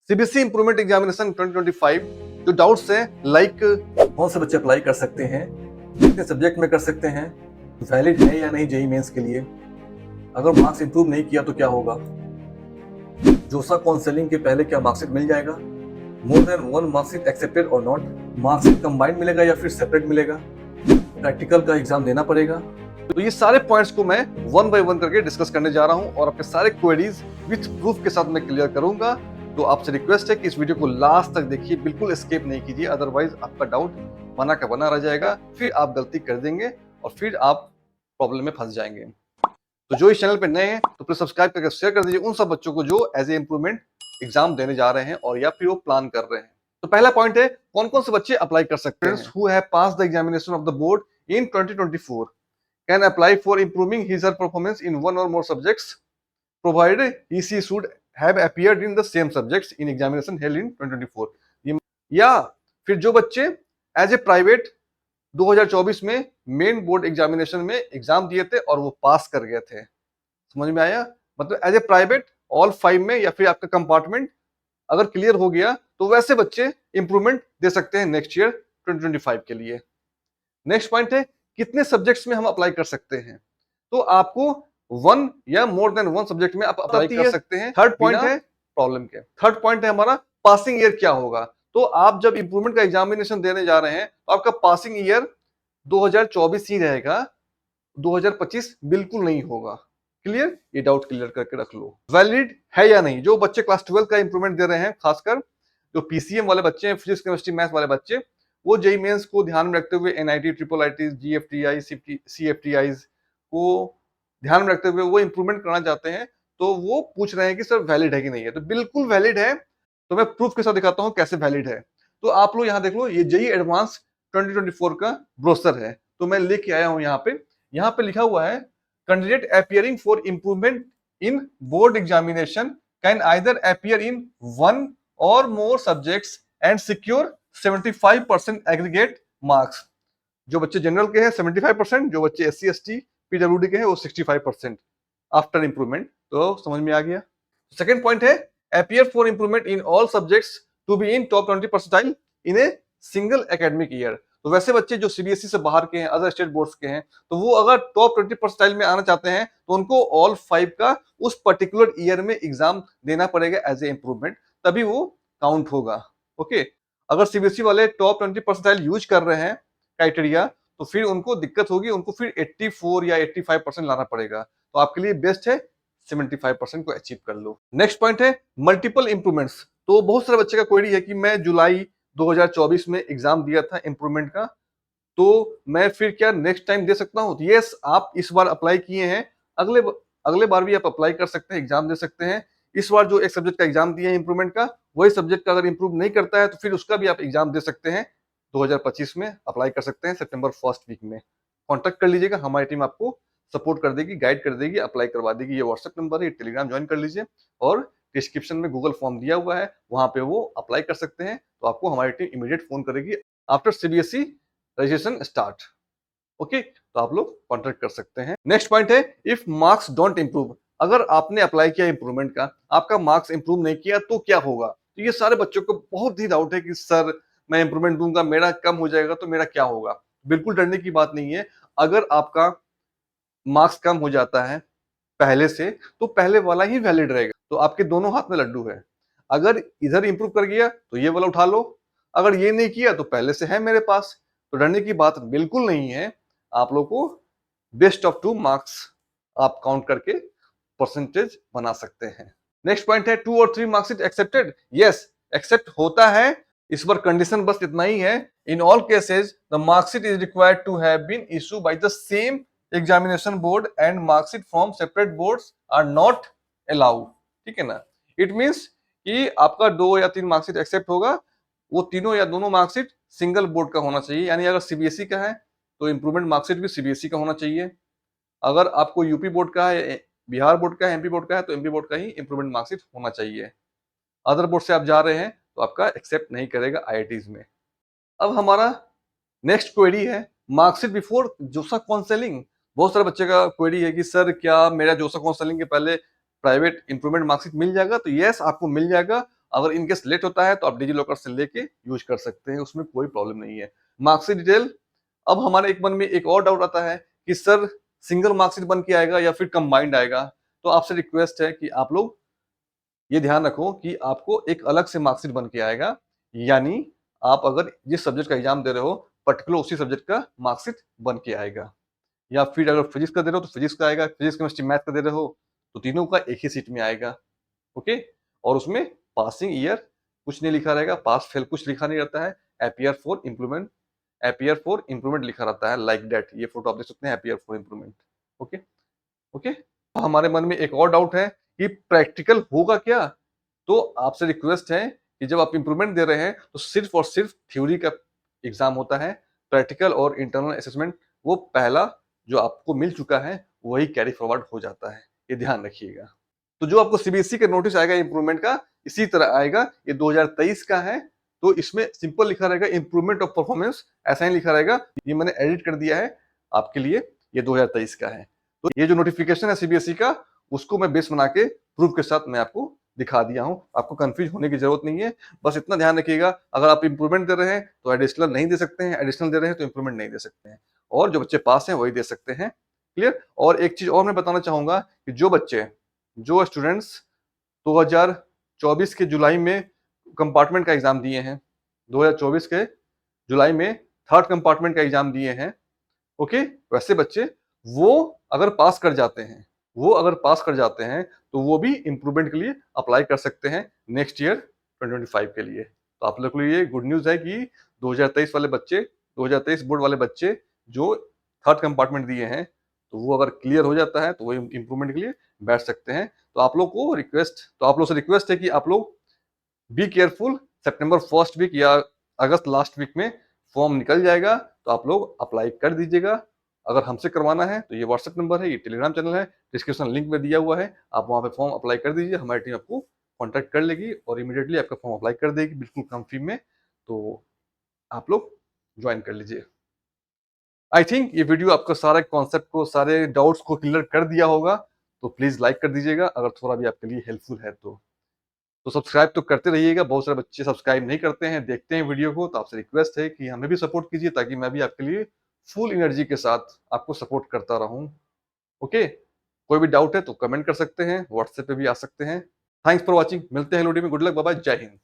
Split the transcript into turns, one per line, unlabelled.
CBSE improvement examination 2025 जो doubts हैं like
कौन से बच्चे अप्लाई कर सकते हैं, कितने सब्जेक्ट में कर सकते हैं, वैलिड है या नहीं जेईई मेंस के लिए, अगर मार्क्स इंप्रूव नहीं किया तो क्या होगा, जोसा काउंसलिंग के पहले क्या मार्क्सिट मिल जाएगा, more than one marksheet accepted और नॉट, मार्क्सिट कंबाइंड मिलेगा या फिर सेपरेट मिलेगा, प्रैक्टिकल का एग्जाम देना पड़ेगा।
तो ये सारे पॉइंट्स को मैं वन बाय वन करके डिस्कस करने जा रहा हूं और आपके सारे क्वेरीज विथ प्रूफ के साथ मैं क्लियर करूंगा। तो आपसे रिक्वेस्ट है कि इस वीडियो को लास्ट तक देखिए, बिल्कुल एस्केप नहीं कीजिए, अदरवाइज आपका डाउट बना का बना रह जाएगा, फिर आप गलती कर देंगे और फिर आप प्रॉब्लम में फंस जाएंगे। तो जो इस चैनल पे नए हैं तो प्लीज सब्सक्राइब करके शेयर कर दीजिए उन सब बच्चों को जो एज ए इंप्रूवमेंट एग्जाम देने जा रहे हैं और या फिर वो प्लान कर रहे हैं। तो पहला पॉइंट है, कौन कौन से बच्चे अप्लाई कर सकते हैं। Who have passed the examination of the board in 2024 can apply for improving his or her performance in one or more subjects provided he should have appeared in the same subjects in examination held in 2024। या फिर जो बच्चे as a private 2024 में main board examination में exam दिए थे और वो पास कर गए थे। समझ में आया? मतलब एज ए प्राइवेट ऑल 5 में या फिर आपका कंपार्टमेंट अगर क्लियर हो गया तो वैसे बच्चे इंप्रूवमेंट दे सकते हैं नेक्स्ट ईयर 2025 के लिए। नेक्स्ट पॉइंट है, कितने सब्जेक्ट्स में हम अप्लाई कर सकते हैं। तो आपको वन या मोर देन वन सब्जेक्ट में आप अप्लाई कर सकते हैं। थर्ड पॉइंट है प्रॉब्लम के, थर्ड पॉइंट है हमारा पासिंग ईयर क्या होगा। तो आप जब इंप्रूवमेंट का एग्जामिनेशन देने जा रहे हैं तो आपका पासिंग ईयर 2024 ही रहेगा, 2025 बिल्कुल नहीं होगा। क्लियर? ये डाउट क्लियर करके रख लो। वैलिड है या नहीं, जो बच्चे क्लास 12 का इंप्रूवमेंट दे रहे हैं, खासकर जो पीसीएम वाले बच्चे हैं, फिजिक्स केमिस्ट्री मैथ्स वाले बच्चे, वो जेईई मेंस को ध्यान में रखते हुए एनआईटी, ट्रिपल आईटी, जीएफटीआई, सीएफटीआई को ध्यान में रखते हुए वो इंप्रूवमेंट करना चाहते हैं, तो वो पूछ रहे हैं कि सर वैलिड है कि नहीं है। तो बिल्कुल वैलिड है। तो मैं प्रूफ के साथ दिखाता हूं कैसे वैलिड है। तो आप लोग यहां देख लो, ये जेईई एडवांस 2024 का ब्रोशर है, तो मैं लेके आया हूं। यहाँ पे लिखा हुआ है, candidate appearing for improvement in board examination can either appear in one or more subjects and secure 75% aggregate marks. जो बच्चे जनरल के हैं 75%, जो बच्चे एससी एसटी पीडब्ल्यूडी के हैं वो 65% आफ्टर इंप्रूवमेंट। तो समझ में आ गया। सेकंड पॉइंट है, appear for improvement in all subjects to be in top 20 percentile in a single academic year. तो वैसे बच्चे जो सीबीएसई से बाहर के हैं, अदर स्टेट बोर्ड्स के हैं, तो वो अगर टॉप 20 परसेंटाइल में आना चाहते हैं तो उनको ऑल 5 का उस पर्टिकुलर ईयर में एग्जाम देना पड़ेगा एज ए इंप्रूवमेंट, तभी वो काउंट होगा। ओके, अगर सीबीएसई वाले टॉप 20 परसेंटाइल यूज कर रहे हैं क्राइटेरिया, तो फिर उनको दिक्कत होगी, उनको फिर 84 या 85% लाना पड़ेगा। तो आपके लिए बेस्ट है 75% को अचीव कर लो। नेक्स्ट पॉइंट है मल्टीपल इंप्रूवमेंट्स। तो बहुत सारे बच्चे का क्वेरी है कि मैं जुलाई 2024 में एग्जाम दिया था इंप्रूवमेंट का, तो मैं फिर क्या नेक्स्ट टाइम दे सकता हूं? यस, आप इस बार अप्लाई किए हैं, अगले बार भी आप अप्लाई कर सकते हैं, एग्जाम दे सकते हैं। इस बार जो एक सब्जेक्ट का एग्जाम दिया है इंप्रूवमेंट का, वही सब्जेक्ट का अगर इंप्रूव नहीं करता है तो फिर उसका भी आप एग्जाम दे सकते हैं। 2025 में अप्लाई कर सकते हैं सितंबर फर्स्ट वीक में। कॉन्टैक्ट कर लीजिएगा, हमारी टीम आपको सपोर्ट कर देगी, गाइड कर देगी, अप्लाई करवा देगी। ये व्हाट्सएप नंबर है, टेलीग्राम ज्वाइन कर लीजिए और डिस्क्रिप्शन में गूगल फॉर्म दिया हुआ है, वहां पे वो अप्लाई कर सकते हैं। तो आपको हमारी टीम इमीडिएट फोन करेगी after CBSE registration start. Okay, तो आप लोग कॉन्टैक्ट कर सकते हैं। नेक्स्ट पॉइंट है, इफ मार्क्स डोंट इंप्रूव। अगर आपने अप्लाई किया इंप्रूवमेंट का, आपका मार्क्स इंप्रूव नहीं किया तो क्या होगा। तो ये सारे बच्चों को बहुत ही डाउट है कि सर मैं इंप्रूवमेंट दूंगा, मेरा कम हो जाएगा तो मेरा क्या होगा। बिल्कुल डरने की बात नहीं है। अगर आपका मार्क्स कम हो जाता है पहले से, तो पहले वाला ही वैलिड रहेगा। तो आपके दोनों हाथ में लड्डू है। अगर इधर इंप्रूव कर गया तो ये वाला उठा लो, अगर ये नहीं किया तो पहले से है मेरे पास। तो डरने की बात बिल्कुल नहीं है। आप लोग को बेस्ट ऑफ 2 मार्क्स आप काउंट करके परसेंटेज बना सकते हैं। नेक्स्ट पॉइंट है, 2 और 3 मार्क्स एक्सेप्टेड। यस, एक्सेप्ट होता है। इस बार कंडीशन बस इतना ही है, in all cases the marksheet is required to have been issue by the same examination board and marksheet from separate boards are not allowed. ठीक है ना? इट मींस कि आपका 2 या 3 मार्कशीट एक्सेप्ट होगा, वो तीनों या दोनों मार्कशीट सिंगल बोर्ड का होना चाहिए। यानी अगर सीबीएसई का है तो इंप्रूवमेंट मार्कशीट भी सीबीएसई का होना चाहिए। अगर आपको यूपी बोर्ड का है, बिहार बोर्ड का है, एमपी बोर्ड का है, तो एमपी बोर्ड का ही इंप्रूवमेंट मार्कशीट होना चाहिए। अदर बोर्ड से आप जा रहे हैं तो आपका एक्सेप्ट नहीं करेगा आईआईटीज में। अब हमारा नेक्स्ट क्वेरी है, मार्कशीट बिफोर जोसा काउंसलिंग। बहुत सारे बच्चे का क्वेरी है कि सर क्या मेरा जोसा काउंसलिंग के पहले प्राइवेट इंप्रूवमेंट मार्कशीट मिल जाएगा। तो यस, आपको मिल जाएगा। अगर इनकेस लेट होता है तो आप डिजी लॉकर से लेके यूज कर सकते हैं, उसमें कोई प्रॉब्लम नहीं है। मार्कशीट डिटेल, अब हमारे एक मन में एक और डाउट आता है कि सर सिंगल मार्कशीट बन के आएगा या फिर कंबाइंड आएगा। तो आपसे रिक्वेस्ट है कि आप लोग ये ध्यान रखो कि आपको एक अलग से मार्कशीट बन के आएगा, यानी आप अगर जिस सब्जेक्ट का एग्जाम दे रहे हो पर्टिकुलर उसी सब्जेक्ट का मार्कशीट बन के आएगा। या फिर अगर फिजिक्स का दे रहे हो तो फिजिक्स का आएगा, फिजिक्स केमिस्ट्री मैथ का दे रहे हो तो तीनों का एक ही सीट में आएगा। ओके, और उसमें पासिंग ईयर कुछ नहीं लिखा रहेगा, पास फेल कुछ लिखा नहीं रहता है, अपियर फॉर इम्प्रूवमेंट लिखा रहता है, लाइक दैट। ये फोटो आप देख सकते हैं, appear for improvement. Okay okay, हमारे मन में एक और डाउट है कि प्रैक्टिकल होगा क्या। तो आपसे रिक्वेस्ट है कि जब आप इम्प्रूवमेंट दे रहे हैं तो सिर्फ और सिर्फ थ्योरी का एग्जाम होता है, प्रैक्टिकल और इंटरनल असेसमेंट वो पहला जो आपको मिल चुका है वही कैरी फॉरवर्ड हो जाता है, ये ध्यान रखिएगा। तो जो आपको सीबीएसई का नोटिस आएगा इम्प्रूवमेंट का, इसी तरह आएगा। ये 2023 का है, तो इसमें सिंपल लिखा रहेगा इम्प्रूवमेंट ऑफ परफॉर्मेंस, ऐसा ही लिखा रहेगा। ये मैंने एडिट कर दिया है आपके लिए, ये 2023 का है। तो ये जो नोटिफिकेशन है सीबीएसई का, उसको मैं बेस बना के प्रूफ के साथ मैं आपको दिखा दिया हूं। आपको कंफ्यूज होने की जरूरत नहीं है, बस इतना ध्यान रखिएगा अगर आप इंप्रूवमेंट दे रहे हैं तो एडिशनल नहीं दे सकते हैं, एडिशनल दे रहे हैं तो इंप्रूवमेंट नहीं दे सकते हैं, और जो बच्चे पास हैं वही दे सकते हैं। क्लियर। और एक चीज और मैं बताना चाहूंगा कि जो स्टूडेंट्स 2024 के जुलाई में कंपार्टमेंट का एग्जाम दिए हैं, 2024 के जुलाई में थर्ड कंपार्टमेंट का एग्जाम दिए हैं, ओके, वैसे बच्चे वो अगर पास कर जाते हैं, तो वो भी इम्प्रूवमेंट के लिए अप्लाई कर सकते हैं नेक्स्ट ईयर 2025 के लिए। तो आप लोग के लिए गुड न्यूज है कि 2023 बोर्ड वाले बच्चे जो थर्ड कंपार्टमेंट दिए हैं, तो वो अगर क्लियर हो जाता है तो वो इम्प्रूवमेंट के लिए बैठ सकते हैं। तो आप लोग से रिक्वेस्ट है कि आप लोग बी केयरफुल, सितंबर फर्स्ट वीक या अगस्त लास्ट वीक में फॉर्म निकल जाएगा, तो आप लोग अप्लाई कर दीजिएगा। अगर हमसे करवाना है तो ये व्हाट्सएप नंबर है, ये टेलीग्राम चैनल है, डिस्क्रिप्शन लिंक में दिया हुआ है, आप वहां पे फॉर्म अप्लाई कर दीजिए, हमारी टीम आपको कॉन्टैक्ट कर लेगी और इमीडिएटली आपका फॉर्म अप्लाई कर देगी बिल्कुल कम फी में। तो आप लोग ज्वाइन कर लीजिए। आई थिंक ये वीडियो आपको सारे कॉन्सेप्ट को, सारे डाउट्स को क्लियर कर दिया होगा। तो प्लीज लाइक कर दीजिएगा अगर थोड़ा भी आपके लिए हेल्पफुल है तो सब्सक्राइब तो करते रहिएगा। बहुत सारे बच्चे सब्सक्राइब नहीं करते हैं, देखते हैं वीडियो को, तो आपसे रिक्वेस्ट है कि हमें भी सपोर्ट कीजिए ताकि मैं भी आपके लिए फुल एनर्जी के साथ आपको सपोर्ट करता रहूं। ओके, कोई भी डाउट है तो कमेंट कर सकते हैं, व्हाट्सएप पे भी आ सकते हैं। थैंक्स फॉर वॉचिंग, मिलते हैं लोडी में। गुड लक, बाय बाय, जय हिंद।